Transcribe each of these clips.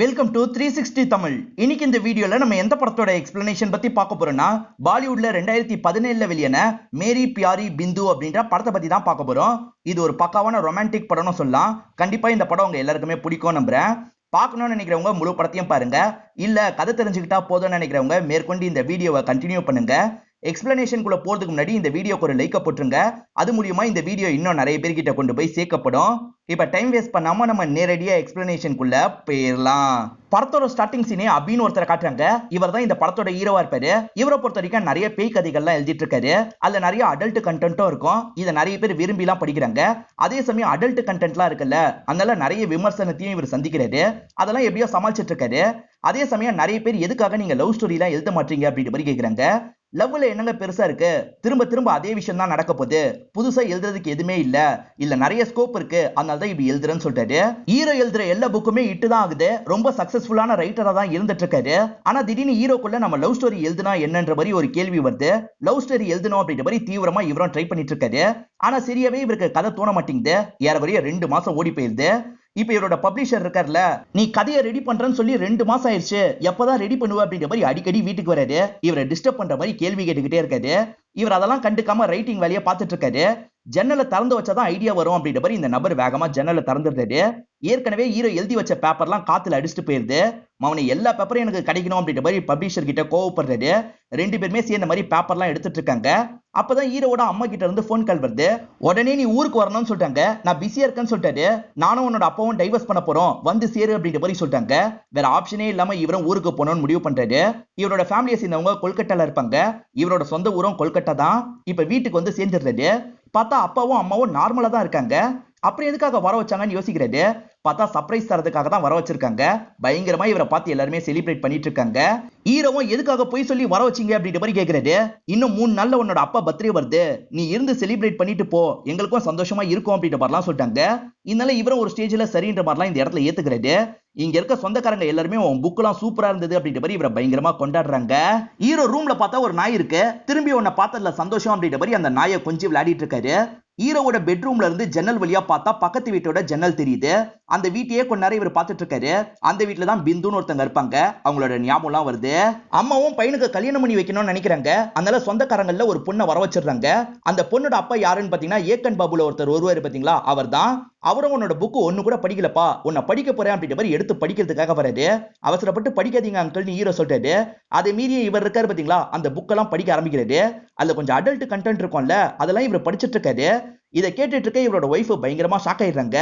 Welcome to 360 Tamil. இன்னைக்கு இந்த வீடியோல நம்ம எந்த படத்தோட எக்ஸ்பிளனேஷன் பத்தி பார்க்க போறோம்னா, பாலிவுட்ல 2017ல வெளியான மேரி பியாரி பிந்து அப்படின்ற படத்தை பத்தி தான் பார்க்க போறோம். இது ஒரு பக்காவான ரொமான்டிக் படம்னு சொல்லலாம். கண்டிப்பா இந்த படம் உங்க எல்லாருக்குமே பிடிக்கும் நம்புறேன். பார்க்கணும்னு நினைக்கிறவங்க முழு படத்தையும் பாருங்க. இல்ல கதை தெரிஞ்சுக்கிட்டா போதும்னு நினைக்கிறவங்க மேற்கொண்டு இந்த வீடியோவை கண்டினியூ பண்ணுங்க. எக்ஸ்பிளனேஷனுக்குள்ள போறதுக்கு முன்னாடி இந்த வீடியோக்கு ஒரு லைக்க போட்டுருங்க. அது மூலியமா இந்த வீடியோ இன்னும் நிறைய பேர்கிட்ட கொண்டு போய் சேர்க்கப்படும். இப்ப டைம் வேஸ்ட் பண்ணாம நம்ம நேரடியா எக்ஸ்பிளனேஷனுக்குள்ள போயிடலாம். படத்தோட ஸ்டார்டிங் சீனே அபின்னு ஒருத்தரை காட்டுறாங்க. இவர் தான் இந்த படத்தோட ஹீரோவா இருப்பாரு. இவரை பொறுத்த வரைக்கும் நிறைய பேய் கதைகள்லாம் எழுதிட்டு இருக்காரு. அதுல நிறைய அடல்ட் கண்டென்ட்டும் இருக்கும். இதை நிறைய பேர் விரும்பி எல்லாம் படிக்கிறாங்க. அதே சமயம் அடல்ட் கண்டென்ட்லாம் இருக்குல்ல, அதனால நிறைய விமர்சனத்தையும் இவர் சந்திக்கிறாரு. அதெல்லாம் எப்படியோ சமாளிச்சிட்டு இருக்காரு. அதே சமயம் நிறைய பேர் எதுக்காக நீங்க லவ் ஸ்டோரி எல்லாம் எழுத மாட்டீங்க அப்படின்ற மாதிரி கேக்குறாங்க. லவ்ல என்னங்க பெருசா இருக்கு, திரும்ப திரும்ப அதே விஷயம் தான் நடக்க போகுது, புதுசா எழுதுறதுக்கு எதுவுமே இல்ல நிறைய ஸ்கோப் இருக்கு, அதனால தான் இப்படி எழுதுறேன்னு சொல்லிட்டாரு. ஹீரோ எழுதுற எல்லா புக்குமே இட்டு தான் ஆகுது. ரொம்ப சக்சஸ்ஃபுல்லான ரைட்டரா தான் இருந்துட்டு இருக்காரு. ஆனா திடீர்னு ஹீரோக்குள்ள நம்ம லவ் ஸ்டோரி எழுதுனா என்னன்ற மாதிரி ஒரு கேள்வி வருது. லவ் ஸ்டோரி எழுதணும் அப்படின்ற மாதிரி தீவிரமா இவரும் ட்ரை பண்ணிட்டு இருக்காரு. ஆனா சரியாவே இவருக்கு கதை தோண மாட்டேங்குது. ஏறக்குறைய 2 மாசம் ஓடி போயிருது. இப்ப இவரோட பப்ளிஷர் இருக்கார்ல, நீ கதையை ரெடி பண்றேன்னு சொல்லி 2 மாசம் ஆயிடுச்சு, எப்பதான் ரெடி பண்ணுவ அப்படின்ற மாதிரி அடிக்கடி வீட்டுக்கு வராரு. இவரை டிஸ்டர்ப் பண்ற மாதிரி கேள்வி கேட்டுக்கிட்டே இருக்காரு. இவர் அதெல்லாம் கண்டுக்காம ரைட்டிங் வேலையை பார்த்துட்டு இருக்காரு. ஜன்னலை திறந்து வச்சாதான் ஐடியா வரும் அப்படின்ற மாதிரி இந்த நபர் வேகமா ஜன்னலை திறந்துடுறாரு. ஏற்கனவே ஹீரோ எழுதி வச்ச பேப்பர்லாம் காத்துல அடிச்சுட்டு போயிருது. அவனை எல்லா பேப்பரும் எனக்கு கிடைக்கணும் அப்படின்ற மாதிரி பப்ளிஷர் கிட்ட கோவப்படுறாரு. 2 பேருமே சேர்ந்த மாதிரி பேப்பர்லாம் எடுத்துட்டு இருக்காங்க. அப்பதான் ஹீரோவோட அம்மா கிட்ட இருந்து போன் கால் வருது. உடனே நீ ஊருக்கு வரணும்னு சொல்லிட்டாங்க, நான் பிஸியா இருக்கேன்னு சொல்லிட்டாரு. நானும் உன்னோட அப்பாவும் டைவர்ஸ் பண்ண போறோம், வந்து சேரு அப்படின்ற மாதிரி சொல்லிட்டாங்க. வேற ஆப்ஷனே இல்லாம இவரும் ஊருக்கு போகணும்னு முடிவு பண்றாரு. இவரோட ஃபேமிலியை சேர்ந்தவங்க கொல்கட்டால இருப்பாங்க. இவரோட சொந்த ஊரும் கொல்கட்டா தான். இப்ப வீட்டுக்கு வந்து சேர்ந்துடுறாரு. பார்த்தா அப்பாவும் அம்மாவும் நார்மலா தான் இருக்காங்க. அப்புறம் எதுக்காக வர வச்சாங்கன்னு யோசிக்கிறாரு. பார்த்தா சர்ப்ரைஸ் தரதுக்காக தான் வர வச்சிருக்காங்க. பயங்கரமா இவரை பார்த்து எல்லாருமே செலிப்ரேட் பண்ணிட்டு இருக்காங்க. ஹீரோவும் எதுக்காக போய் சொல்லி வர வச்சீங்க அப்படின்ற மாதிரி கேக்குறாரு. இன்னும் 3 நாள்ல உன்னோட அப்பா பர்த்டே வருது, நீ இருந்து செலிப்ரேட் பண்ணிட்டு போ, எங்களுக்கும் சந்தோஷமா இருக்கும் அப்படின்ற மாதிரிலாம் சொல்லிட்டாங்க. இதனால இவரும் ஒரு ஸ்டேஜ்ல சரின்ற மாதிரிலாம் இந்த இடத்துல ஏத்துக்கிறாரு. இங்க இருக்க சொந்தக்காரங்க எல்லாருமே உன் புக்லாம் சூப்பரா இருந்தது அப்படின்ற மாதிரி இவரை பயங்கரமா கொண்டாடுறாங்க. ஹீரோ ரூம்ல பார்த்தா ஒரு நாய் இருக்கு. திரும்பி உன்னை பார்த்ததுல சந்தோஷம் அப்படின்ற மாதிரி அந்த நாயை கொஞ்சம் விளையாடிட்டு இருக்காரு. ஹீரோவோட பெட்ரூம்ல இருந்து ஜன்னல் வழியா பார்த்தா பக்கத்து வீட்டோட ஜன்னல் தெரியுது. அந்த வீட்டையே கொஞ்ச நேரம் இவர் பார்த்துட்டு இருக்காரு. அந்த வீட்டுல தான் பிந்துன்னு ஒருத்தங்க இருப்பாங்க. அவங்களோட ஞாபகம்லாம் வருது. அம்மாவும் பையனுக்கு கல்யாணம் பண்ணி வைக்கணும்னு நினைக்கிறாங்க. அதனால சொந்தக்காரங்கள்ல ஒரு பொண்ணை வர வச்சிடுறாங்க. அந்த பொண்ணோட அப்பா யாருன்னு பாத்தீங்கன்னா ஏக்கன் பாபுல ஒருத்தர் வருவாரு பாத்தீங்களா, அவர் தான். அவரும் உன்னோட புக்கு ஒண்ணு கூட படிக்கலப்பா, உன்னை படிக்க போறேன் அப்படின்ற மாதிரி எடுத்து படிக்கிறதுக்காக வராரு. அவசரப்பட்டு படிக்காதீங்க அங்கிள்னு ஹீரோ சொல்லிட்டாரு. அதை மீறி இவர் இருக்காரு பாத்தீங்களா, அந்த புக்கெல்லாம் படிக்க ஆரம்பிக்கிறாரு. அதுல கொஞ்சம் அடல்ட் கண்டென்ட் இருக்கும்ல, அதெல்லாம் இவர் படிச்சிட்டு இருக்காரு. இதை கேட்டுட்டு இருக்க இவரோட ஒய்ஃப் பயங்கரமா ஷாக் ஆயிடுறாங்க.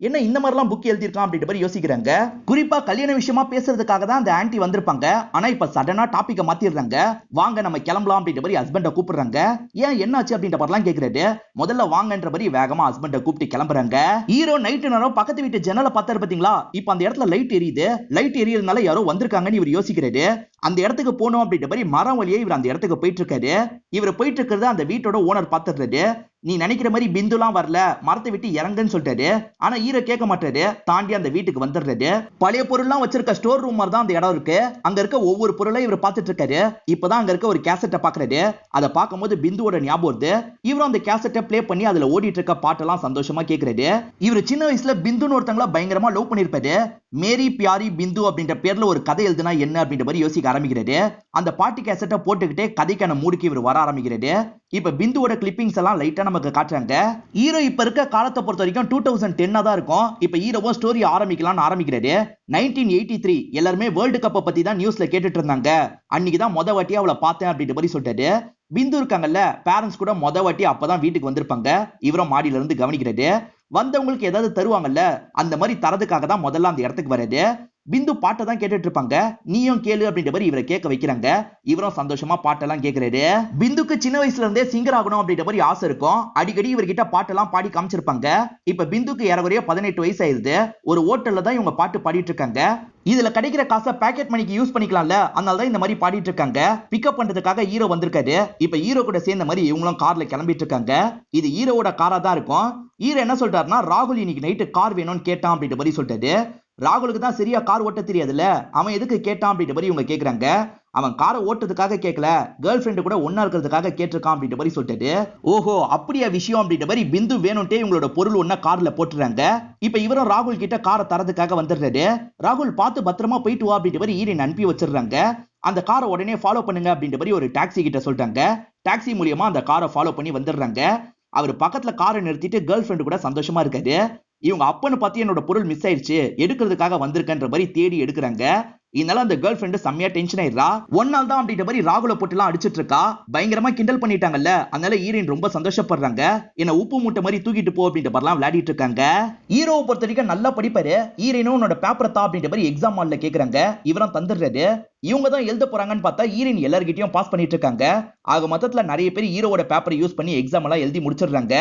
என்ன இந்த மாதிரிலாம் புக் எழுதிருக்கான் அப்படின்ற மாதிரி யோசிக்கிறாங்க. குறிப்பா கல்யாண விஷயமா பேசுறதுக்காக தான் அந்த ஆன்ட்டி வந்திருப்பாங்க. ஆனா இப்ப சடனா டாபிக்க மாத்திடுறாங்க. வாங்க நம்ம கிளம்பலாம் அப்படின்ற மாதிரி ஹஸ்பண்ட கூப்பிடுறாங்க. ஏன் என்னாச்சு அப்படின்ற மாதிரிலாம் கேக்குறாரு. முதல்ல வாங்கன்ற மாதிரி வேகமா ஹஸ்பண்ட கூப்பிட்டு கிளம்புறாங்க. ஹீரோ நைட்டு நேரம் பக்கத்து வீட்டு ஜன்னலை பார்த்தாரு பாத்தீங்களா, இப்ப அந்த இடத்துல லைட் எரியுது. லைட் எரியறதுனால யாரோ வந்திருக்காங்கன்னு இவர் யோசிக்கிறாரு. அந்த இடத்துக்கு போனோம் அப்படின்ற மாதிரி மரம் வழியே இவர் அந்த இடத்துக்கு போயிட்டு இருக்காரு. இவர் போயிட்டு இருக்கிறது அந்த வீட்டோட ஓனர் பார்த்துடுறாரு. நீ நினைக்கிற மாதிரி பிந்துலாம் வரல, மரத்தை விட்டு இறங்குன்னு சொல்லிட்டாரு. ஆனா ஹீரோ கேட்க மாட்டாரு. தாண்டி அந்த வீட்டுக்கு வந்துடுறாரு. பழைய பொருள்லாம் வச்சிருக்க ஸ்டோர் ரூம் மாதிரி தான் அந்த இடம் இருக்கு. அங்க இருக்க ஒவ்வொரு பொருளையும் இவர் பார்த்துட்டு இருக்காரு. இப்பதான் அங்க இருக்க ஒரு கேசட்டை பாக்குறாரு. அதை பார்க்கும்போது பிந்துவோட ஞாபகம் வருது. இவரும் அந்த கேசட்டை பிளே பண்ணி அதுல ஓடிட்டு இருக்க பாட்டெல்லாம் சந்தோஷமா கேட்கிறாரு. இவர் சின்ன வயசுல பிந்துன்னு ஒருத்தங்களா பயங்கரமா லவ் பண்ணிருப்பாரு. மேரி பியாரி பிந்து அப்படின்ற பேர்ல ஒரு கதை எழுதுனா என்ன அப்படின்ற மாதிரி யோசிக்க ஆரம்பிக்கிறாரு. அந்த பாட்டு கேசட்டை போட்டுக்கிட்டே கதைக்கான மூடுக்கு இவர் வர ஆரம்பிக்கிறாரு. இப்ப பிந்துவோட கிளிப்பிங்ஸ் எல்லாம் லைட்டா நமக்கு காட்டுறாங்க. ஹீரோ இப்ப இருக்க காலத்தை பொறுத்த வரைக்கும் 2010 தான் இருக்கும். இப்ப ஹீரோவோ ஸ்டோரி ஆரம்பிக்கலாம்னு ஆரம்பிக்கிறாரு. 1983 எல்லாருமே வேர்ல்டு கப்பை பத்தி தான் நியூஸ்ல கேட்டுட்டு இருந்தாங்க. அன்னைக்கு தான் முத வாட்டியா அவளை பார்த்தேன் அப்படின்ற மாதிரி சொல்லிட்டாரு. பிந்து இருக்காங்கல்ல, பேரண்ட்ஸ் கூட முத வாட்டி அப்பதான் வீட்டுக்கு வந்திருப்பாங்க. இவரும் மாடியில இருந்து கவனிக்கிறாரு. வந்தவங்களுக்கு ஏதாவது தருவாங்கல்ல, அந்த மாதிரி தரதுக்காக தான் முதல்ல அந்த இடத்துக்கு வராது. பிந்து பாட்டை தான் கேட்டுட்டு இருப்பாங்க. நீயும் கேளு அப்படின்ற மாதிரி இவரை கேட்க வைக்கிறாங்க. இவரும் சந்தோஷமா பாட்டெல்லாம் கேட்கிறாரு. பிந்துக்கு சின்ன வயசுல இருந்தே சிங்கர் ஆகணும் அப்படின்ற மாதிரி ஆசை இருக்கும். அடிக்கடி இவர்கிட்ட பாட்டெல்லாம் பாடி காமிச்சிருப்பாங்க. இப்ப பிந்துக்கு ஏறக்குறைய 18 வயசு ஆயிருது. ஒரு ஹோட்டல்ல தான் இவங்க பாட்டு பாடிட்டு இருக்காங்க. இதுல கிடைக்கிற காசை பாக்கெட் மணிக்கு யூஸ் பண்ணிக்கலாம்ல, அதனால தான் இந்த மாதிரி பாடிட்டு இருக்காங்க. பிக்கப் பண்றதுக்காக ஹீரோ வந்திருக்காரு. இப்ப ஹீரோ கூட சேர்ந்த மாதிரி இவங்களும் கார்ல கிளம்பிட்டு இருக்காங்க. இது ஹீரோவோட காரா தான் இருக்கும். ஹீரோ என்ன சொல்றாருன்னா, ராகுல் இன்னைக்கு நைட்டு கார் வேணும்னு கேட்டான் அப்படின்ற மாதிரி சொல்லிட்டாரு. ராகுலுக்கு தான் சரியா கார் ஓட்ட தெரியாதுல்ல, அவன் எதுக்கு கேட்டான் அப்படின்ற மாதிரி இவங்க கேக்குறாங்க. அவன் காரை ஓட்டுறதுக்காக கேட்கல, கேர்ள் ஃப்ரெண்டு கூட ஒன்னா இருக்கிறதுக்காக கேட்டிருக்கான் அப்படின்ற மாதிரி சொல்லிட்டு, ஓஹோ அப்படியா விஷயம் அப்படின்ற மாதிரி பிந்து வேணும்ட்டே இவங்களோட பொருள் ஒன்னா கார்ல போட்டுறாங்க. இப்ப இவரும் ராகுல் கிட்ட காரை தரதுக்காக வந்துடுறாரு. ராகுல் பார்த்து பத்திரமா போயிட்டு வா அப்படின்ற மாதிரி ஈரின் அனுப்பி வச்சிடுறாங்க. அந்த காரை உடனே ஃபாலோ பண்ணுங்க அப்படின்ற மாதிரி ஒரு டாக்ஸி கிட்ட சொல்றாங்க. டாக்ஸி மூலியமா அந்த காரை ஃபாலோ பண்ணி வந்துடுறாங்க. அவர் பக்கத்துல காரை நிறுத்திட்டு கேர்ள் ஃப்ரெண்டு கூட சந்தோஷமா இருக்காரு. இவங்க அப்பன்னு பார்த்து என்னோட பொருள் மிஸ் ஆயிடுச்சு, எடுக்கிறதுக்காக வந்திருக்கன்ற மாதிரி தேடி எடுக்கிறாங்க. இதனால அந்த கேர்ள் ஃப்ரெண்ட் செம்மையா டென்ஷன் ஆயிடுறா. ஒரு நாள் தான் அப்படின்ற மாதிரி ராகுல போட்டுலாம் அடிச்சிட்டு இருக்கா. பயங்கரமா கிண்டல் பண்ணிட்டாங்கல்ல, அதனால ஈரின் ரொம்ப சந்தோஷப்படுறாங்க. என்ன உப்பு மூட்டை மாதிரி தூக்கிட்டு போ அப்படின்ற மாதிரிலாம் விளையாடிட்டு இருக்காங்க. ஹீரோவை பொறுத்த வரைக்கும் நல்லா படிப்பாரு. ஈரினும் உன்னோட பேப்பரை தா அப்படின்ற மாதிரி எக்ஸாம் ஹால்ல கேக்குறாங்க. இவரும் தந்துடுறாரு. இவங்க தான் எழுத போறாங்கன்னு பார்த்தா ஈரின் எல்லார்கிட்டயும் பாஸ் பண்ணிட்டு இருக்காங்க. ஆக மொத்தத்துல நிறைய பேர் ஹீரோவோட பேப்பரை யூஸ் பண்ணி எக்ஸாம் எல்லாம் எழுதி முடிச்சிடுறாங்க.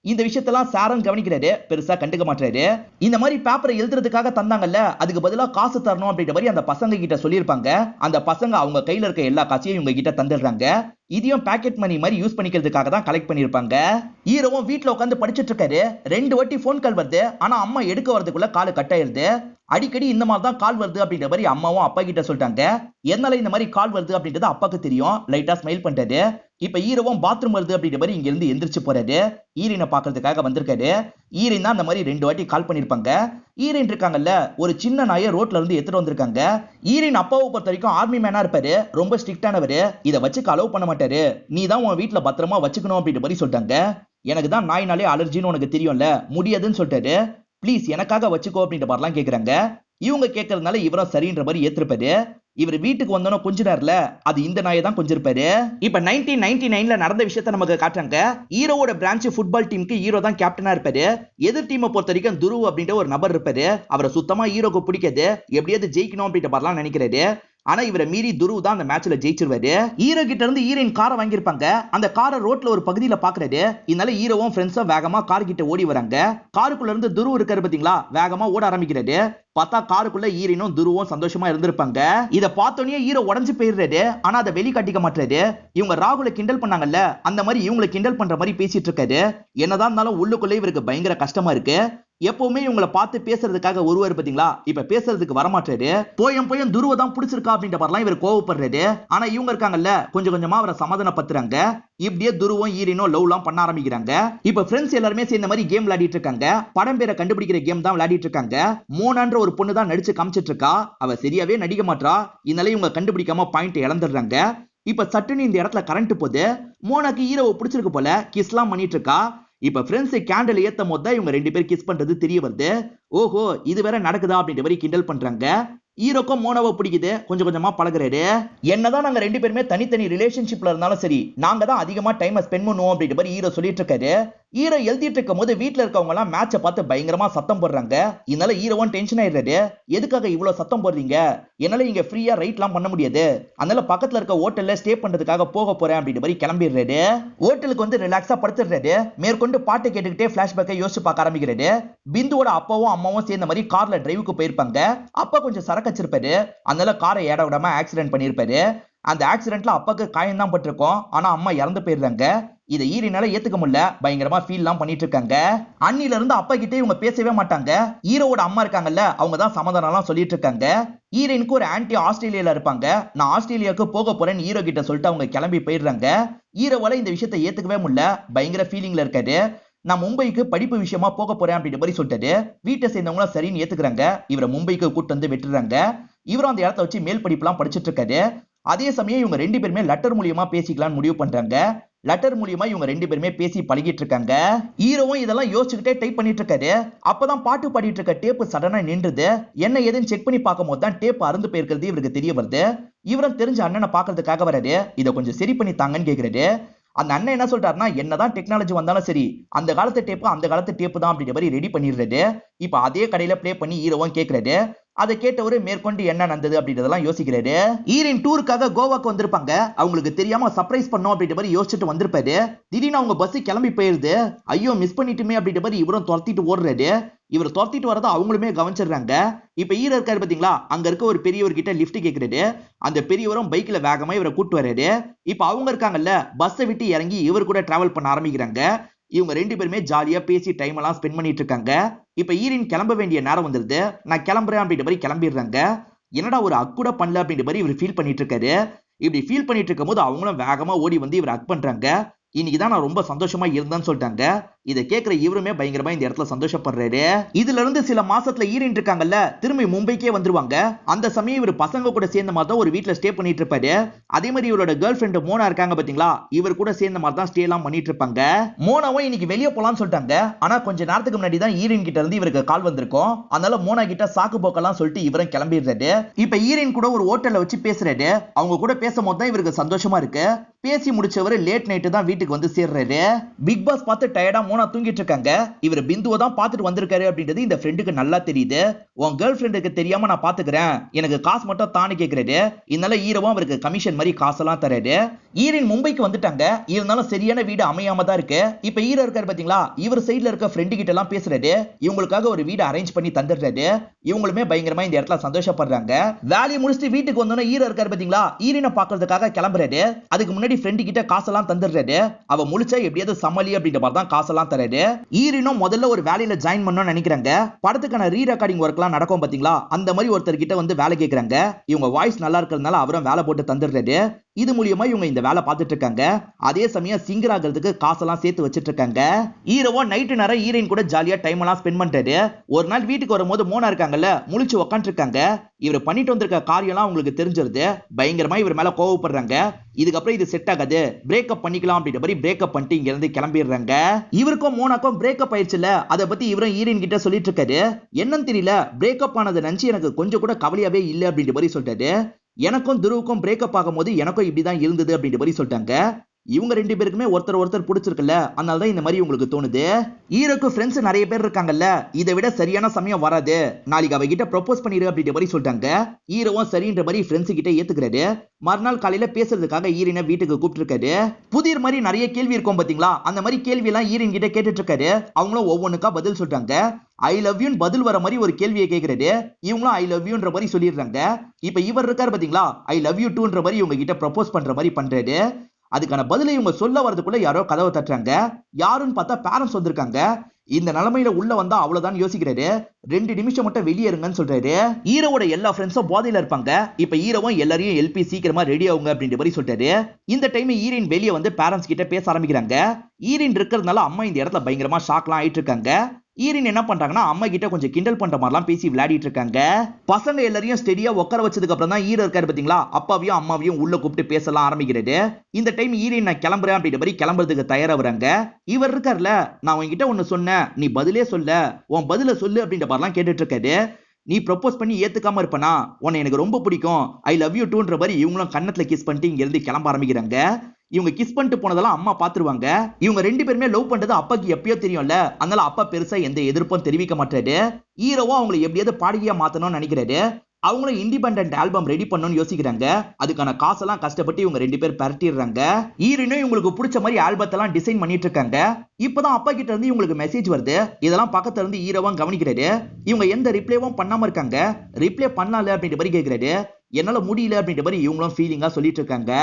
இந்த விஷயத்தெல்லாம் சாரன் கவனிக்கிறாரு, பெருசா கண்டுக்க மாட்டாரு. இந்த மாதிரி பேப்பரை எழுதுறதுக்காக தந்தாங்கல்ல, அதுக்கு பதிலா காசு தரணும் அப்படின்ற மாதிரி அந்த பசங்க கிட்ட சொல்லியிருப்பாங்க. அந்த பசங்க அவங்க கையில இருக்க எல்லா காசையும் இவங்க கிட்ட தந்துடுறாங்க. இதையும் பாக்கெட் மணி மாதிரி யூஸ் பண்ணிக்கிறதுக்காக தான் கலெக்ட் பண்ணிருப்பாங்க. ஹீரோவும் வீட்டுல உட்காந்து படிச்சிட்டு இருக்காரு. 2 வாட்டி போன் கால் வருது. ஆனா அம்மா எடுக்க வரதுக்குள்ள கால் கட் ஆயிருது. அடிக்கடி இந்த மாதிரி தான் கால் வருது அப்படின்ற மாதிரி அம்மாவும் அப்பா கிட்ட சொல்லிட்டாங்க. என்னால இந்த மாதிரி கால் வருது அப்படின்றது அப்பாக்கு தெரியும். லைட்டா ஸ்மைல் பண்றாரு. இப்ப ஹீரோவும் பாத்ரூம் வருது அப்படின்ற மாதிரி இங்க இருந்து எந்திரிச்சு போறாரு. ஈரினை பாக்குறதுக்காக வந்திருக்காரு. ஈரின் தான் அந்த மாதிரி 2 வாட்டி கால் பண்ணிருப்பாங்க. ஈரின் இருக்காங்கல்ல, ஒரு சின்ன நாயை ரோட்ல இருந்து எடுத்துட்டு வந்திருக்காங்க. ஈரின் அப்பாவை பொறுத்த வரைக்கும் ஆர்மி மேனா இருப்பாரு. ரொம்ப ஸ்ட்ரிக்டானவரு. இதை வச்சுக்க அலோவ் பண்ண மாட்டாரு. நீ தான் உன் வீட்டுல பத்திரமா வச்சுக்கணும் அப்படின்ற மாதிரி சொல்லிட்டாங்க. எனக்கு தான் நாய்னாலே அலர்ஜின்னு உனக்கு தெரியும்ல, முடியாதுன்னு சொல்லிட்டாரு. ப்ளீஸ் எனக்காக வச்சுக்கோ அப்படின்ற மாதிரிலாம் கேக்குறாங்க. இவங்க கேட்கறதுனால இவரும் சரின்ற மாதிரி ஏத்திருப்பாரு. இவர் வீட்டுக்கு வந்தோம் கொஞ்ச நேரம்ல, அது இந்த நாயை தான் கொஞ்சிருப்பாரு. இப்ப 1999ல நடந்த விஷயத்த நமக்கு காட்டுறாங்க. ஹீரோவோட பிரான்ச் ஃபுட்பால் டீமுக்கு ஹீரோ தான் கேப்டனா இருப்பாரு. எதிர் டீமை பொறுத்த வரைக்கும் துருவ் அப்படின்ற ஒரு நபர் இருப்பாரு. அவரை சுத்தமா ஹீரோக்கு பிடிக்காது. எப்படியாவது ஜெயிக்கணும் அப்படின்ற மாதிரிலாம் நினைக்கிறாரு. ஆனா இவரை மீறி துருவ் தான் அந்த மேட்ச்ல ஜெயிச்சிருவாரு. ஹீரோ கிட்ட இருந்து ஹீரோயின் காரை வாங்கியிருப்பாங்க. அந்த காரை ரோட்ல ஒரு பகுதியில பாக்குறாரு. இதனால ஹீரோவும் ஃப்ரெண்ட்ஸும் வேகமா கார் கிட்ட ஓடி வராங்க. காருக்குள்ள இருந்து துருவ் இருக்காரு பாத்தீங்களா, வேகமா ஓட ஆரம்பிக்கிறாரு. பார்த்தா காருக்குள்ள ஈரினும் துருவும் சந்தோஷமா இருந்திருப்பாங்க. இத பார்த்தோன்னே ஹீரோ உடஞ்சு போயிடுறாரு. ஆனா அதை வெளி காட்டிக்க மாட்டாரு. இவங்க ராகுல கிண்டல் பண்ணாங்கல்ல, அந்த மாதிரி இவங்களை கிண்டல் பண்ற மாதிரி பேசிட்டு இருக்காரு. என்னதான் இருந்தாலும் உள்ளுக்குள்ளே இவருக்கு பயங்கர கஷ்டமா இருக்கு. எப்பவுமே இவங்களை பார்த்து பேசுறதுக்காக ஒருவர் பாத்தீங்களா, இப்ப பேசுறதுக்கு வரமாட்டாரு. போயும் துருவ தான் பிடிச்சிருக்கா அப்படின்ற மாதிரிலாம் இவர் கோவப்படுறாரு. ஆனா இவங்க இருக்காங்கல்ல, கொஞ்சம் கொஞ்சமா அவரை சமாதானப்படுத்துறாங்க. இப்படியே துருவும் ஈரினும் லவ்லாம் பண்ண ஆரம்பிக்கிறாங்க. இப்ப ஃப்ரெண்ட்ஸ் எல்லாருமே சேர்ந்த மாதிரி கேம் விளையாடிட்டு இருக்காங்க. படம் பேரை கண்டுபிடிக்கிற கேம் தான் விளையாடிட்டு இருக்காங்க. மோனான்ற ஒரு பொண்ணு தான் நடிச்சு காமிச்சிட்டு இருக்கா. அவ சரியாவே நடிக்க மாட்டா. இதனால இவங்க கண்டுபிடிக்காம பாயிண்ட் இழந்துடுறாங்க. இப்ப சட்டுன்னு இந்த இடத்துல கரண்ட் போகுது. மோனாக்கு ஹீரோவை பிடிச்சிருக்கு போல, கிஸ்லாம் பண்ணிட்டு இருக்கா. இப்ப ஃப்ரெண்ட்ஸ் கேண்டில் ஏத்தும் போது தான் இவங்க 2 பேர் கிஸ் பண்றது தெரிய வருது. ஓஹோ இது வேற நடக்குதா அப்படின்ற மாதிரி கிண்டல் பண்றாங்க. ஹீரோக்கும் மோனாவை பிடிக்குது. கொஞ்சம் கொஞ்சமா பழகுறாரு. என்னதான் நாங்க 2 பேருமே தனித்தனி ரிலேஷன்ஷிப்ல இருந்தாலும் சரி, நாங்க தான் அதிகமா டைம் ஸ்பெண்ட் பண்ணுவோம் அப்படின்ற மாதிரி ஹீரோ சொல்லிட்டு இருக்காரு. ஹீரோ எழுதிட்டு இருக்கும் போது வீட்டுல இருக்கவங்க எல்லாம் மேட்சை பார்த்து பயங்கரமா சத்தம் போடுறாங்க. இதனால ஹீரோவும் டென்ஷன் ஆயிடுறாரு. எதுக்காக இவ்வளவு சத்தம் போடுறீங்க? என்னால இங்க ஃப்ரீயா ரைட்லாம் பண்ண முடியாது. அதனால பக்கத்துல இருக்க ஹோட்டல்ல ஸ்டே பண்றதுக்காக போக போறேன் அப்படின்ற மாதிரி கிளம்பிடுறாரு. ஹோட்டலுக்கு வந்து ரிலாக்ஸா படுத்துடுறாரு. மேற்கொண்டு பாட்டு கேட்டுக்கிட்டே பிளாஷ்பேக்கை யோசிச்சு பார்க்க ஆரம்பிக்கிறாரு. பிந்துவோட அப்பாவும் அம்மாவும் சேர்ந்த மாதிரி கார்ல டிரைவுக்கு போயிருப்பாங்க. அப்பா கொஞ்சம் சரக்கு வச்சிருப்பாரு. அதனால காரை ஏட விடாம ஆக்சிடென்ட் பண்ணிருப்பாரு. அந்த ஆக்சிடென்ட்ல அப்பாக்கு காயம் தான் பட்டிருக்கும். ஆனா அம்மா இறந்து போயிடுறாங்க. இதை ஈரினால ஏத்துக்க முடியல. பயங்கரமா ஃபீல்லாம் பண்ணிட்டு இருக்காங்க. அன்னில இருந்து அப்பா கிட்டே இவங்க பேசவே மாட்டாங்க. ஹீரோவோட அம்மா இருக்காங்கல்ல, அவங்க தான் சமாதானம்லாம் சொல்லிட்டு இருக்காங்க. ஈரனுக்கு ஒரு ஆன்டி ஆஸ்திரேலியால இருப்பாங்க. நான் ஆஸ்திரேலியாவுக்கு போக போறேன்னு ஹீரோ கிட்ட சொல்லிட்டு அவங்க கிளம்பி போயிடுறாங்க. ஹீரோவால இந்த விஷயத்தை ஏத்துக்கவே முடியல. பயங்கர ஃபீலிங்ல இருக்காரு. நான் மும்பைக்கு படிப்பு விஷயமா போக போறேன் அப்படின்ற மாதிரி சொல்லிட்டாரு. வீட்டை சேர்ந்தவங்களும் சரின்னு ஏத்துக்கிறாங்க. இவரை மும்பைக்கு கூட்டு வந்து விட்டுறாங்க. இவரும் அந்த இடத்த வச்சு மேல் படிப்புலாம் படிச்சுட்டு இருக்காரு. அதே சமயம் இவங்க 2 பேருமே லெட்டர் மூலியமா பேசிக்கலாம்னு முடிவு பண்றாங்க. லெட்டர் மூலியமா இவங்க 2 பேருமே பேசி பழகிட்டு இருக்காங்க. ஹீரோவும் இதெல்லாம் யோசிச்சுக்கிட்டே டைப் பண்ணிட்டு இருக்காரு. அப்பதான் பாட்டு பாடிட்டு இருக்க டேப் சடனா நின்றுது. என்ன ஏதுன்னு செக் பண்ணி பார்க்கும் போது தான் டேப் அறுந்து போயிருக்கிறது இவருக்கு தெரிய வருது. இவரும் தெரிஞ்ச அண்ணனை பாக்குறதுக்காக வராரு. இதை கொஞ்சம் சரி பண்ணி தாங்கன்னு கேக்குறாரு. அந்த அண்ணன் என்ன சொல்றாருன்னா, என்னதான் டெக்னாலஜி வந்தாலும் சரி, அந்த காலத்து டேப்பு அந்த காலத்து டேப்பு தான் அப்படின்ற மாதிரி ரெடி பண்ணிடுறாரு. இப்ப அதே கடையில பிளே பண்ணி ஹீரோவும் கேட்கிறாரு. அதை கேட்டவரு மேற்கொண்டு என்ன நடந்தது அப்படின்றதெல்லாம் யோசிக்கிறாரு. ஈரின் டூருக்காக கோவாக்கு வந்திருப்பாங்க. அவங்களுக்கு தெரியாம சர்ப்ரைஸ் பண்ணோம் அப்படின்ற மாதிரி யோசிச்சுட்டு வந்திருப்பாரு. திடீர்னு அவங்க பஸ் கிளம்பி போயிருது. ஐயோ மிஸ் பண்ணிட்டுமே அப்படின்ற மாதிரி இவரும் துரத்திட்டு ஓடுறாரு. இவர் துரத்திட்டு வரதை அவங்களுமே கவனிச்சிடுறாங்க. இப்ப ஹீரோ இருக்காரு பாத்தீங்களா, அங்க இருக்க ஒரு பெரியவர் கிட்ட லிஃப்ட் கேக்குறாரு. அந்த பெரியவரும் பைக்ல வேகமா இவரை கூட்டு வர்றாரு. இப்ப அவங்க இருக்காங்கல்ல, பஸ்ஸை விட்டு இறங்கி இவர் கூட டிராவல் பண்ண ஆரம்பிக்கிறாங்க. இவங்க 2 பேருமே ஜாலியா பேசி டைம் எல்லாம் ஸ்பெண்ட் பண்ணிட்டு இருக்காங்க. இப்ப ஈரின் கிளம்ப வேண்டிய நேரம் வந்துருது. நான் கிளம்புறேன் அப்படின்ற மாதிரி கிளம்பிடுறாங்க. என்னடா ஒரு அக்குட பண்ணல அப்படின்ற மாதிரி இவர் ஃபீல் பண்ணிட்டு இருக்காரு. இப்படி ஃபீல் பண்ணிட்டு இருக்கும்போது அவங்களும் வேகமா ஓடி வந்து இவர் ஹக் பண்றாங்க. இன்னைக்குதான் நான் ரொம்ப சந்தோஷமா இருந்தேன்னு சொல்லிட்டாங்க. இதை கேட்கிற இவருமே பயங்கரமா இந்த இடத்துல சந்தோஷப்படுறாரு. இதுல இருந்து சில மாசத்துல ஈரன் இருக்காங்கல்ல, திரும்பி மும்பைக்கே வந்துருவாங்க. அந்த சமயம் இவர் பசங்க கூட சேர்ந்த மாதிரி தான் ஒரு வீட்டுல ஸ்டே பண்ணிட்டு இருப்பாரு. அதே மாதிரி இவரோட கேர்ள் ஃபிரெண்ட் மோனா இருக்காங்க பாத்தீங்களா, இவர் கூட சேர்ந்த மாதிரி தான் ஸ்டே எல்லாம் பண்ணிட்டு இருப்பாங்க. மோனாவும் இன்னைக்கு வெளியே போலாம்னு சொல்லிட்டாங்க. ஆனா கொஞ்ச நேரத்துக்கு முன்னாடி தான் ஈரன் கிட்ட இருந்து இவருக்கு கால் வந்திருக்கும். அதனால மோனா கிட்ட சாக்கு போக்கெல்லாம் சொல்லிட்டு இவரும் கிளம்பிடுறாரு. இப்ப ஈரன் கூட ஒரு ஹோட்டல்ல வச்சு பேசுறாரு. அவங்க கூட பேசும்போது தான் இவருக்கு சந்தோஷமா இருக்கு. பேசி முடிச்சவரு லேட் நைட்டு தான் வீட்டுக்கு வந்து சேர்றாரு. பிக் பாஸ் பார்த்து டயர்டா மோனா தூங்கிட்டு இருக்காங்க. இவர் பிந்துவை தான் பார்த்துட்டு வந்திருக்காரு அப்படின்றது இந்த ஃப்ரெண்டுக்கு நல்லா தெரியுது. உன் கேர்ள் ஃப்ரெண்டுக்கு தெரியாம நான் பாத்துக்கிறேன், எனக்கு காசு மட்டும் தானே கேட்கிறாரு. இதனால ஈரவும் அவருக்கு கமிஷன் மாதிரி காசெல்லாம் தராரு. ஈரன் மும்பைக்கு வந்துட்டாங்க. இருந்தாலும் சரியான வீடு அமையாம தான் இருக்கு. இப்ப ஈரோ இருக்காரு பாத்தீங்களா, இவர் சைடுல இருக்க ஃப்ரெண்டு கிட்ட எல்லாம் பேசுறாரு. இவங்களுக்காக ஒரு வீடு அரேஞ்ச் பண்ணி தந்துடுறாரு. இவங்களுமே பயங்கரமா இந்த இடத்துல சந்தோஷப்படுறாங்க. வேலையை முடிச்சுட்டு வீட்டுக்கு வந்தோன்னா ஈரோ இருக்காரு பாத்தீங்களா, ஈரனை பாக்குறதுக்காக கிளம்புறாரு. அதுக்கு முன்னாடி ஃப்ரெண்டு கிட்ட காசெல்லாம் தந்துடுறாரு. அவ முழிச்சா எப்படியாவது சமாளி அப்படின்ற மாதிரி தான் காசெல்லாம் தராரு. ஈரனும் முதல்ல ஒரு வேலையில ஜாயின் பண்ணணும்னு நினைக்கிறாங்க. படத்துக்கான ரீ ரெக்கார்டிங் ஒர்க்லாம் நடக்கும் பாத்தீங்களா, அந்த மாதிரி ஒருத்தர் கிட்ட வந்து வேலை கேட்கறாங்க. இவங்க வாய்ஸ் நல்லா இருக்கிறதுனால அவரும் வேலை போட்டு தந்துடுறாரு. இது மூலியமா இவங்க இந்த வேலை பார்த்துட்டு இருக்காங்க. அதே சமயம் சிங்கர் ஆகிறதுக்கு காசெல்லாம் சேர்த்து வச்சிட்டு இருக்காங்க. ஈரவோ நைட்டு நேரம் ஈரன் கூட ஜாலியா டைம் எல்லாம் ஸ்பெண்ட் பண்றாரு. ஒரு நாள் வீட்டுக்கு வரும்போது மோனா இருக்காங்கல்ல, முழிச்சு உட்காந்து இருக்காங்க. இவர் பண்ணிட்டு வந்திருக்க காரியம்லாம் அவங்களுக்கு தெரிஞ்சிருது. பயங்கரமா இவர் மேல கோவப்படுறாங்க. இதுக்கப்புறம் இது செட் ஆகாது, பிரேக்கப் பண்ணிக்கலாம் அப்படின்ற மாதிரி பிரேக்கப் பண்ணிட்டு இங்க இருந்து கிளம்பிடுறாங்க. இவருக்கும் மோனாக்கும் பிரேக்கப் ஆயிடுச்சுல, அதை பத்தி இவரும் ஈரன் கிட்ட சொல்லிட்டு இருக்காரு. என்னன்னு தெரியல, பிரேக்கப் ஆனது நினைச்சு எனக்கு கொஞ்சம் கூட கவலையாவே இல்லை அப்படின்ற மாதிரி சொல்லிட்டாரு. எனக்கும் துருவுக்கும் பிரேக்கப் ஆகும்போது எனக்கும் இப்படிதான் இருந்தது அப்படின்ற மாதிரி சொல்லிட்டாங்க. இவங்க ரெண்டு பேருக்குமே ஒருத்தர் பிடிச்சிருக்குல்ல, அதனால தான் இந்த மாதிரி உங்களுக்கு தோணுது. ஈரோக்கு ஃப்ரெண்ட்ஸ் நிறைய பேர் இருக்காங்கல்ல, இதை விட சரியான சமயம் வராது, நாளைக்கு அவகிட்ட ப்ரொபோஸ் பண்ணிரு அப்படின்ற மாதிரி சொல்லிட்டாங்க. ஈரோவும் சரின்ற மாதிரி ஃப்ரெண்ட்ஸ் கிட்ட ஏத்துக்கிறாரு. மறுநாள் காலையில பேசுறதுக்காக ஈரனை வீட்டுக்கு கூப்பிட்டு இருக்காரு. புதிர் மாதிரி நிறைய கேள்வி இருக்கும் பாத்தீங்களா, அந்த மாதிரி கேள்வி எல்லாம் ஈரன் கிட்ட கேட்டுட்டு இருக்காரு. அவங்களும் ஒவ்வொன்றுக்கா பதில் சொல்றாங்க. ஐ லவ் யூ பதில் வர மாதிரி ஒரு கேள்வியை கேட்கிறாரு. இவங்களும் ஐ லவ் யூன்ற மாதிரி சொல்லிடுறாங்க. இப்ப இவர் இருக்காரு பாத்தீங்களா, ஐ லவ் யூ டூன்ற மாதிரி இவங்க கிட்ட ப்ரொபோஸ் பண்ற மாதிரி பண்றாரு. அதுக்கான பதிலை இவங்க சொல்ல வரதுக்குள்ள யாரோ கதவை தட்டுறாங்க. யாருன்னு பார்த்தா பேரண்ட்ஸ் வந்திருக்காங்க. இந்த நிலைமையில உள்ள வந்தா அவ்வளவுதான் யோசிக்கிறாரு. 2 நிமிஷம் மட்டும் வெளியேறுங்கன்னு சொல்றாரு. ஈரோவோட எல்லா ஃப்ரெண்ட்ஸும் போதையில இருப்பாங்க. இப்ப ஈரோவும் எல்லாரையும் எழுப்பி சீக்கிரமா ரெடி ஆகுங்க அப்படின்ற மாதிரி சொல்றாரு. இந்த டைம் ஈரின் வெளியே வந்து பேரண்ட்ஸ் கிட்ட பேச ஆரம்பிக்கிறாங்க. ஈரின் இருக்கிறதுனால அம்மா இந்த இடத்துல பயங்கரமா ஷாக்லாம் ஆயிட்டு இருக்காங்க. ஈரின் என்ன பண்றாங்கன்னா, அம்மா கிட்ட கொஞ்சம் கிண்டல் பண்ற மாதிரிலாம் பேசி விளையாடிட்டு இருக்காங்க. பசங்க எல்லாரையும் ஸ்டெடியா உட்கார வச்சதுக்கு அப்புறம் தான் ஈரோ இருக்காரு பாத்தீங்களா, அப்பாவையும் அம்மாவையும் உள்ள கூப்பிட்டு பேசலாம் ஆரம்பிக்கிறது. இந்த டைம் ஈரின் நான் கிளம்புறேன் அப்படின்ற மாதிரி கிளம்புறதுக்கு தயாராகிறாங்க. இவர் இருக்கார்ல, நான் உங்ககிட்ட ஒண்ணு சொன்னேன், நீ பதிலே சொல்ல, உன் பதில சொல்லு அப்படின்ற மாதிரிலாம் கேட்டுட்டு இருக்காரு. நீ ப்ரொபோஸ் பண்ணி ஏத்துக்காம இருப்பனா, உன்னை எனக்கு ரொம்ப பிடிக்கும், ஐ லவ் யூ டூன்ற மாதிரி இவங்களும் கண்ணத்துல கிஸ் பண்ணிட்டு இங்க இருந்து கிளம்ப ஆரம்பிக்கிறாங்க. இவங்க கிஸ் பண்ணிட்டு போனதெல்லாம் அம்மா பாத்துருவாங்க. இவங்க 2 பேருமே லவ் பண்றது அப்பாக்கு எப்பயோ தெரியும்ல, அதனால அப்பா பெருசா எந்த எதிர்ப்பும் தெரிவிக்க மாட்டாரு. ஹீரோவா அவங்களை எப்படியாவது பாடகியா மாத்தணும்னு நினைக்கிறாரு. அவங்களும் இண்டிபெண்டன்ட் ஆல்பம் ரெடி பண்ணணும்னு யோசிக்கிறாங்க. அதுக்கான காசெல்லாம் கஷ்டப்பட்டு இவங்க 2 பேர் பரட்டிடுறாங்க. ஹீரோனும் இவங்களுக்கு பிடிச்ச மாதிரி ஆல்பத்தெல்லாம் டிசைன் பண்ணிட்டு இருக்காங்க. இப்பதான் அப்பா கிட்ட இருந்து இவங்களுக்கு மெசேஜ் வருது. இதெல்லாம் பக்கத்துல இருந்து ஹீரோவும் கவனிக்கிறாரு. இவங்க எந்த ரிப்ளைவும் பண்ணாம இருக்காங்க. ரிப்ளை பண்ணல அப்படின்ற மாதிரி கேட்கிறாரு. என்னால முடியல அப்படின்ற மாதிரி இவங்களும் ஃபீலிங்கா சொல்லிட்டு இருக்காங்க.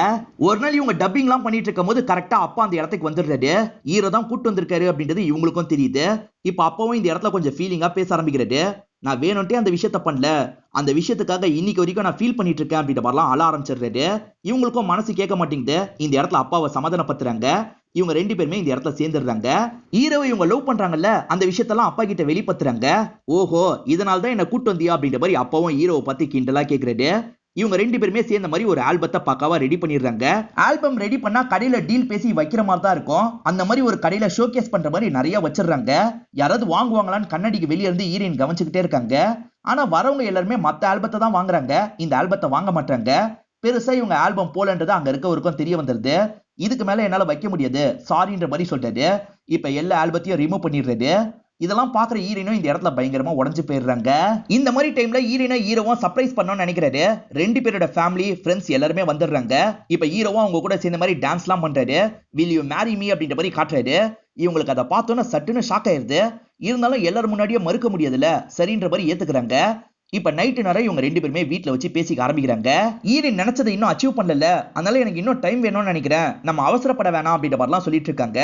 ஒரு நாள் இவங்க டப்பிங் எல்லாம் பண்ணிட்டு இருக்கும் போது கரெக்டா அப்பா அந்த இடத்துக்கு வந்துடுறாரு. ஹீரோ தான் கூட்டு வந்திருக்காரு அப்படின்றது இவங்களுக்கும் தெரியுது. இப்ப அப்பாவும் இந்த இடத்துல கொஞ்சம் ஃபீலிங்கா பேச ஆரம்பிக்கிறாரு. நான் வேணும்ட்டே அந்த விஷயத்த பண்ணல, அந்த விஷயத்துக்காக இன்னைக்கு வரைக்கும் நான் ஃபீல் பண்ணிட்டு இருக்கேன் அப்படின்ற மாதிரிலாம் அழ ஆரம்பிச்சிடுறாரு. இவங்களுக்கும் மனசு கேட்க மாட்டேங்குது. இந்த இடத்துல அப்பாவை சமாதானப்படுத்துறாங்க. இவங்க 2 பேருமே இந்த இடத்துல சேர்ந்துடுறாங்க. ஹீரோவை இவங்க லவ் பண்றாங்கல்ல, அந்த விஷயத்தெல்லாம் அப்பா கிட்ட வெளிப்படுத்துறாங்க. ஓஹோ, இதனால தான் என்ன கூட்டு வந்தியா அப்படின்ற மாதிரி அப்பாவும் ஹீரோவை பத்தி கிண்டலா கேட்கிறாரு. இவங்க 2 பேருமே சேர்ந்த மாதிரி ஒரு ஆல்பத்தை பக்காவா ரெடி பண்ணிடுறாங்க. ஆல்பம் ரெடி பண்ணா கடையில டீல் பேசி வைக்கிற மாதிரி தான் இருக்கும். அந்த மாதிரி ஒரு கடையில ஷோகேஸ் பண்ற மாதிரி நிறைய வச்சிடுறாங்க. யாராவது வாங்குவாங்களான்னு கண்ணாடிக்கு வெளியே இருந்து ஹீரோயின் கவனிச்சுக்கிட்டே இருக்காங்க. ஆனா வரவங்க எல்லாருமே மத்த ஆல்பத்தை தான் வாங்குறாங்க, இந்த ஆல்பத்தை வாங்க மாட்டாங்க. பெருசா இவங்க ஆல்பம் போலன்றது அங்க இருக்கவருக்கும் தெரிய வந்துருது. இதுக்கு மேல என்னால வைக்க முடியாது, சாரின்ற மாதிரி சொல்றாரு. இப்ப எல்லா ஆல்பத்தையும் ரிமூவ் பண்ணிடுறது. இதெல்லாம் பாக்குற ஹீரோனும் இந்த இடத்துல பயங்கரமா உடஞ்சு போயிடுறாங்க. இந்த மாதிரி டைம்ல ஹீரோவும் சர்ப்ரைஸ் பண்ணணும்னு நினைக்கிறாரு. 2 பேரோட ஃபேமிலி ஃப்ரெண்ட்ஸ் எல்லாருமே வந்துடுறாங்க. இப்ப ஹீரோவும் அவங்க கூட சேர்ந்த மாதிரி டான்ஸ் எல்லாம் பண்றாரு. will you marry me அப்படின்ற மாதிரி காட்டுறாரு. இவங்களுக்கு அதை பார்த்தோன்னா சட்டுன்னு ஷாக் ஆயிருது. இருந்தாலும் எல்லாரும் முன்னாடியே மறுக்க முடியாதுல்ல, சரின்ற மாதிரி ஏத்துக்கிறாங்க. இப்ப நைட்டு நேரம் இவங்க 2 பேருமே வீட்டுல வச்சு பேசிக்க ஆரம்பிக்கிறாங்க. ஈரன் நினைச்சதை இன்னும் அச்சீவ் பண்ணல, அதனால எனக்கு இன்னும் டைம் வேணும்னு நினைக்கிறேன், நம்ம அவசரப்பட வேணாம் அப்படின்ற மாதிரிலாம் சொல்லிட்டு இருக்காங்க.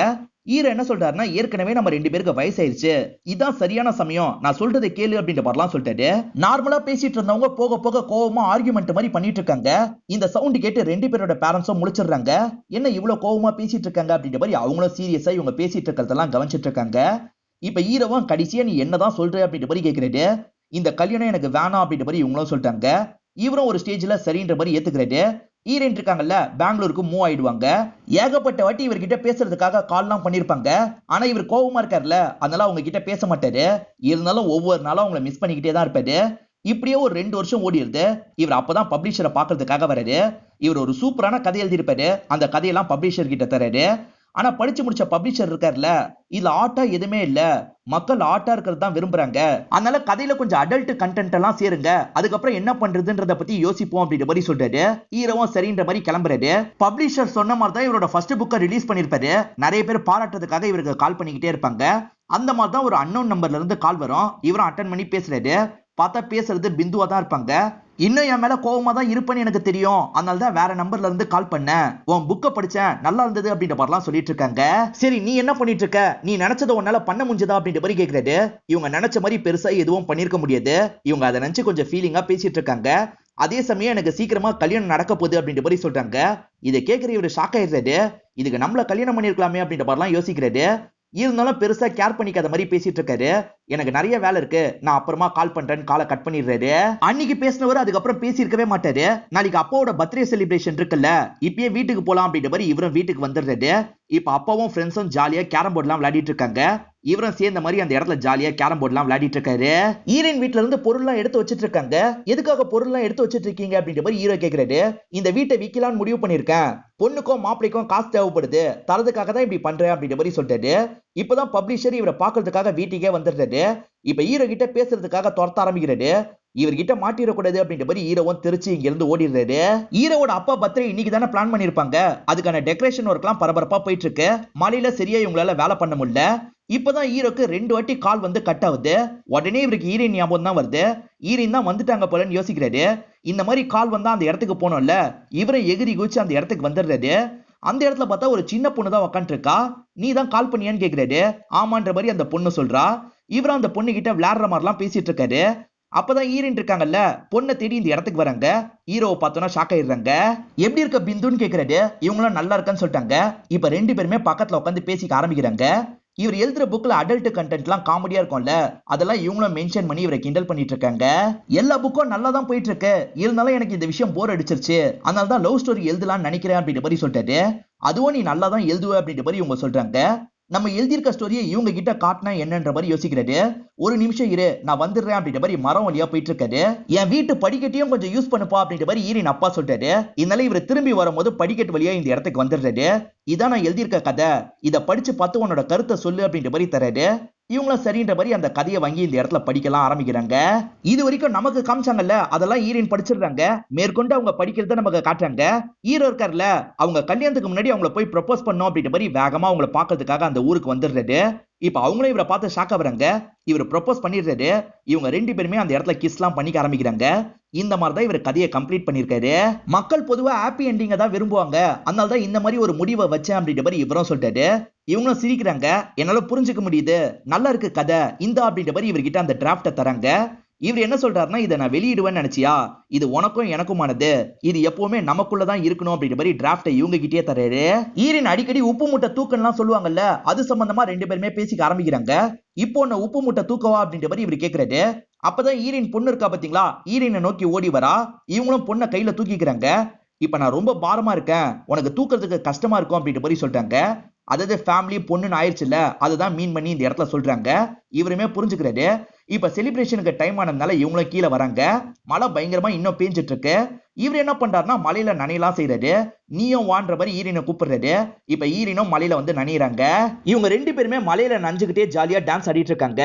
ஈர என்ன சொல்றாருன்னா, ஏற்கனவே நம்ம 2 பேருக்கு வயசாயிருச்சு, இதான் சரியான சமயம், நான் சொல்றதை கேளு அப்படின்ற மாதிரிலாம் சொல்லிட்டாரு. நார்மலா பேசிட்டு இருந்தவங்க போக போக கோவமா ஆர்குமெண்ட் மாதிரி பண்ணிட்டு இருக்காங்க. இந்த சவுண்ட் கேட்டு 2 பேரோட பேரண்ட்ஸும் முழிச்சிடுறாங்க. என்ன இவ்வளவு கோவமா பேசிட்டு இருக்காங்க அப்படின்ற மாதிரி அவங்களும் சீரியஸா இவங்க பேசிட்டு இருக்கிறதெல்லாம் கவனிச்சிட்டு இருக்காங்க. இப்ப ஈரவும் கடைசியா நீ என்னதான் சொல்ற அப்படின்ற மாதிரி கேக்குறாரு. இந்த கல்யாணம் எனக்கு வேணாம் அப்படின்ற மாதிரி இவங்களும் சொல்லிட்டாங்க. இவரும் ஒரு ஸ்டேஜ்ல சரின்ற மாதிரி ஏத்துக்கிறாரு. ஈரன் இருக்காங்கல்ல, பெங்களூருக்கு மூவ் ஆயிடுவாங்க. ஏகப்பட்ட வாட்டி இவர்கிட்ட பேசுறதுக்காக கால்லாம் பண்ணிருப்பாங்க. ஆனா இவர் கோவமா இருக்காருல்ல, அதனால அவங்க கிட்ட பேச மாட்டாரு. இருந்தாலும் ஒவ்வொரு நாளும் அவங்கள மிஸ் பண்ணிக்கிட்டே தான் இருப்பாரு. இப்படியே ஒரு 2 வருஷம் ஓடிடுது. இவர் அப்பதான் பப்ளிஷரை பாக்குறதுக்காக வராரு. இவர் ஒரு சூப்பரான கதை எழுதியிருப்பாரு. அந்த கதையெல்லாம் பப்ளிஷர் கிட்ட தராரு. ஆனா படிச்சு முடிச்ச பப்ளிஷர் இருக்காருல்ல, இதுல ஆர்ட்டா எதுவுமே இல்ல, மக்கள் ஆர்ட்டா இருக்கிறது தான் விரும்புறாங்க, அதனால கதையில கொஞ்சம் அடல்ட் கண்டென்ட் எல்லாம் சேருங்க, அதுக்கப்புறம் என்ன பண்றதுன்றத பத்தி யோசிப்போம் அப்படின்ற மாதிரி சொல்றாரு. ஹீரோவும் சரின்ற மாதிரி கிளம்புறாரு. பப்ளிஷர் சொன்ன மாதிரி தான் இவரோட ஃபர்ஸ்ட் புக்கை ரிலீஸ் பண்ணிருப்பாரு. நிறைய பேர் பாராட்டுறதுக்காக இவருக்கு கால் பண்ணிக்கிட்டே இருப்பாங்க. அந்த மாதிரி தான் ஒரு அன்னோன் நம்பர்ல இருந்து கால் வரும். இவரும் அட்டன் பண்ணி பேசுறாரு. பார்த்தா பேசுறது பிந்துவா தான் இருப்பாங்க. இன்னும் என் மேல கோவமா தான் இருப்பேன்னு எனக்கு தெரியும், அதனால தான் வேற நம்பர்ல இருந்து கால் பண்ணேன், உன் புக்கை படிச்சேன் நல்லா இருந்தது அப்படின்ற மாதிரிலாம் சொல்லிட்டு இருக்காங்க. சரி நீ என்ன பண்ணிட்டு இருக்க, நீ நினைச்சதை உன்னால பண்ண முடிஞ்சதா அப்படின்ற மாதிரி கேக்குறாரு. இவங்க நினைச்ச மாதிரி பெருசா எதுவும் பண்ணிருக்க முடியாது. இவங்க அதை நினைச்சு கொஞ்சம் ஃபீலிங்கா பேசிட்டு இருக்காங்க. அதே சமயம் எனக்கு சீக்கிரமா கல்யாணம் நடக்க போகுது அப்படின்ற மாதிரி சொல்றாங்க. இதை கேட்கிற இவரு ஷாக் ஆயிடுறாரு. இதுக்கு நம்மள கல்யாணம் பண்ணிருக்கலாமே அப்படின்ற மாதிரிலாம் யோசிக்கிறாரு. இருந்தாலும் பெருசா கேர் பண்ணிக்காத மாதிரி பேசிட்டு இருக்காரு. எனக்கு நிறைய வேலை இருக்கு, நான் அப்புறமா கால் பண்றேன்னு காலை கட் பண்ணிடுறாரு. அன்னைக்கு பேசினவர் அதுக்கப்புறம் பேசி இருக்கவே மாட்டாரு. நாளைக்கு அப்பாவோட பர்த்டே செலிப்ரேஷன் இருக்குல்ல, இப்பயே வீட்டுக்கு போலாம் அப்படின்ற மாதிரி இவரும் வீட்டுக்கு வந்துடுறாரு. இப்ப அப்பாவும் ஃப்ரெண்ட்ஸும் ஜாலியா கேரம் போர்ட்லாம் விளையாடிட்டு இருக்காங்க. இவரும் சேர்ந்த மாதிரி அந்த இடத்துல ஜாலியா கேரம் போர்ட்லாம் விளையாடிட்டு இருக்காரு. ஈரன் வீட்ல இருந்து பொருள்லாம் எடுத்து வச்சிட்டு இருக்காங்க. எதுக்காக பொருள்லாம் எடுத்து வச்சிட்டு இருக்கீங்க அப்படின்ற மாதிரி ஹீரோ கேக்குறாரு. இந்த வீட்டை விக்கலாம்னு முடிவு பண்ணிருக்கேன், பொண்ணுக்கும் மாப்பிளைக்கும் காசு தேவைப்படுது, தரதுக்காக தான் இப்படி பண்றேன் அப்படின்ற மாதிரி சொல்லிட்டாரு. இப்பதான் பப்ளிஷர் இவரை பாக்குறதுக்காக வீட்டுக்கே வந்துடுறாரு. இப்ப ஹீரோ கிட்ட பேசுறதுக்காக துரத்த ஆரம்பிக்கிறாரு. இவர்கிட்ட மாட்டிடக்கூடாது அப்படின்ற மாதிரி ஹீரோவும் திருச்சி இங்க இருந்து ஓடிடுறாரு. ஹீரோவோட அப்பா பர்த்டே இன்னைக்கு தானே பிளான் பண்ணிருப்பாங்க. அதுக்கான டெக்கரேஷன் ஒர்க்லாம் பரபரப்பா போயிட்டு இருக்கு. மழையில சரியா இவங்களால வேலை பண்ண முடியல. இப்பதான் ஹீரோக்கு 2 வாட்டி கால் வந்து கட் ஆகுது. உடனே இவருக்கு ஹீரோயின் ஞாபகம் தான் வருது. ஹீரோயின் தான் வந்துட்டாங்க போலன்னு யோசிக்கிறாரு. இந்த மாதிரி கால் வந்தா அந்த இடத்துக்கு போனோம்ல, இவரை எகிரி குதிச்சு அந்த இடத்துக்கு வந்துடுறாரு. அந்த இடத்துல பார்த்தா ஒரு சின்ன பொண்ணு தான் உட்காந்து இருக்கா. நீ தான் கால் பண்ணியான்னு கேக்குறாரு. ஆமான்ற மாதிரி அந்த பொண்ணு சொல்றா. இவரும் அந்த பொண்ணு கிட்ட விளையாடுற மாதிரிலாம் பேசிட்டு இருக்காரு. அப்பதான் ஹீரோயின் இருக்காங்கல்ல, பொண்ணை தேடி இந்த இடத்துக்கு வராங்க. ஹீரோவை பார்த்தோன்னா ஷாக் ஆயிடுறாங்க. எப்படி இருக்க பிந்துன்னு கேக்குறாரு. இவங்களும் நல்லா இருக்கான்னு சொல்லிட்டாங்க. இப்ப 2 பேருமே பக்கத்துல உட்காந்து பேசிக்க ஆரம்பிக்கிறாங்க. இவர் எழுதுற புக்ல அடல்ட் கண்டென்ட்லாம் காமெடியா இருக்கும்ல, அதெல்லாம் இவங்களும் மென்ஷன் பண்ணி இவரை கிண்டல் பண்ணிட்டு இருக்காங்க. எல்லா புக்கும் நல்லா தான் போயிட்டு இருக்கு, இருந்தாலும் எனக்கு இந்த விஷயம் போர் அடிச்சிருச்சு, அதனால தான் லவ் ஸ்டோரி எழுதலாம்னு நினைக்கிறேன் அப்படின்ற மாதிரி சொல்லிட்டாரு. அதுவும் நீ நல்லா தான் எழுதுவ அப்படின்ற மாதிரி இவங்க சொல்றாங்க. நம்ம எழுதியிருக்க ஸ்டோரியை இவங்க கிட்ட காட்டினா என்னன்ற மாதிரி யோசிக்கிறாரு. ஒரு நிமிஷம் இரு, நான் வந்துடுறேன் அப்படின்ற மாதிரி மரம் வழியா போயிட்டு இருக்காரு. என் வீட்டு படிக்கட்டையும் கொஞ்சம் யூஸ் பண்ணுப்பா அப்படின்ற மாதிரி ஈரின் அப்பா சொல்லிட்டாரு. இதனால இவர் திரும்பி வரும்போது படிக்கட்டு வழியா இந்த இடத்துக்கு வந்துடுறாரு. இதான் நான் எழுதியிருக்க கதை, இதை படிச்சு பார்த்து உன்னோட கருத்தை சொல்லு அப்படின்ற மாதிரி தராரு. இவங்களும் சரின்ற மாதிரி அந்த கதையை வாங்கி இந்த இடத்துல படிக்கலாம் ஆரம்பிக்கிறாங்க. இது வரைக்கும் நமக்கு காமிச்சாங்கல்ல, அதெல்லாம் ஹீரோயின் படிச்சிருந்தாங்க. மேற்கொண்டு அவங்க படிக்கிறத நமக்கு காட்டுறாங்க. ஹீரோ இருக்கார்ல, அவங்க கல்யாணத்துக்கு முன்னாடி அவங்கள போய் ப்ரொபோஸ் பண்ணோம் அப்படின்ற மாதிரி வேகமா அவங்கள பாக்குறதுக்காக அந்த ஊருக்கு வந்துடுறாரு. இப்ப அவங்களும் இவரை பார்த்து ஷாக் ஆகுறாங்க. இவர் ப்ரொபோஸ் பண்ணிடுறாரு. இவங்க 2 பேருமே அந்த இடத்துல கிஸ்லாம் பண்ணிக்க ஆரம்பிக்கிறாங்க. இந்த மாதிரி தான் இவர் கதையை கம்ப்ளீட் பண்ணிருக்காரு. மக்கள் பொதுவா ஹாப்பி எண்டிங்க தான் விரும்புவாங்க, அதனால தான் இந்த மாதிரி ஒரு முடிவை வச்சேன் அப்படின்ற மாதிரி இவரும் சொல்லிட்டாரு. இவங்களும் சிரிக்கிறாங்க. என்னால புரிஞ்சுக்க முடியுது, நல்லா இருக்கு கதை, இந்த அப்படின்ற மாதிரி இவர்கிட்ட அந்த டிராஃப்ட தராங்க. இவர் என்ன சொல்றாருன்னா, இதை நான் வெளியிடுவேன்னு நினைச்சியா, இது உனக்கும் எனக்குமானது, இது எப்பவுமே நமக்குள்ளதான் இருக்கணும் அப்படின்ற மாதிரி டிராஃப்டை இவங்க கிட்டே தராரு. ஈரின் அடிக்கடி உப்பு மூட்டை தூக்கம்லாம் சொல்லுவாங்கல்ல, அது சம்பந்தமா 2 பேருமே பேசிக்க ஆரம்பிக்கிறாங்க. இப்போ நான் உப்பு மூட்டை தூக்கவா அப்படின்ற மாதிரி இவர் கேக்குறாரு. அப்பதான் ஈரின் பொண்ணு இருக்கா பாத்தீங்களா, ஈரினை நோக்கி ஓடி வரா. இவங்களும் பொண்ணை கையில தூக்கிக்கிறாங்க. இப்ப நான் ரொம்ப பாரமா இருக்கேன், உனக்கு தூக்கிறதுக்கு கஷ்டமா இருக்கும் அப்படின்ற மாதிரி சொல்றாங்க. அதாவது ஃபேமிலி பொண்ணுன்னு ஆயிடுச்சுல்ல, அதுதான் மீன் பண்ணி இந்த இடத்துல சொல்றாங்க. இவருமே புரிஞ்சுக்கிறாரு. இப்ப செலிப்ரேஷனுக்கு டைம் ஆனதுனால இவங்களும் கீழே வராங்க. மழை பயங்கரமா இன்னும் பேஞ்சிட்டு இருக்கு. இவர் என்ன பண்றாருன்னா, மலையில நனையலாம் செய்யறாரு. நீயும் வான்ற மாதிரி ஈரினை கூப்பிடுறாரு. இப்ப ஈரினும் மலையில வந்து நனையிறாங்க. இவங்க 2 பேருமே மலையில நனைஞ்சுக்கிட்டே ஜாலியா டான்ஸ் ஆடிட்டு இருக்காங்க.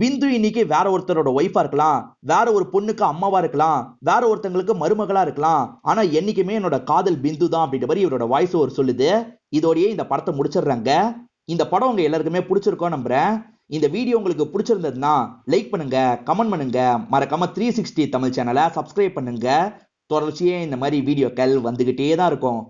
பிந்து இன்னைக்கு வேற ஒருத்தரோட ஒய்ஃபா இருக்கலாம், வேற ஒரு பொண்ணுக்கு அம்மாவா இருக்கலாம், வேற ஒருத்தங்களுக்கு மருமகளா இருக்கலாம், ஆனா என்னைக்குமே என்னோட காதல் பிந்து தான் அப்படின்ற மாதிரி இவரோட வாய்ஸ் ஓவர் சொல்லுது. இதோடயே இந்த படத்தை முடிச்சிடுறாங்க. இந்த படம் உங்க எல்லாருக்குமே பிடிச்சிருக்கோம் நம்புறேன். இந்த வீடியோ உங்களுக்கு பிடிச்சிருந்ததுன்னா லைக் பண்ணுங்க, கமெண்ட் பண்ணுங்க, மறக்காம 360 தமிழ் சேனலை சப்ஸ்கிரைப் பண்ணுங்க. தொடர்ச்சியே இந்த மாதிரி வீடியோக்கள் வந்துகிட்டே தான் இருக்கும்.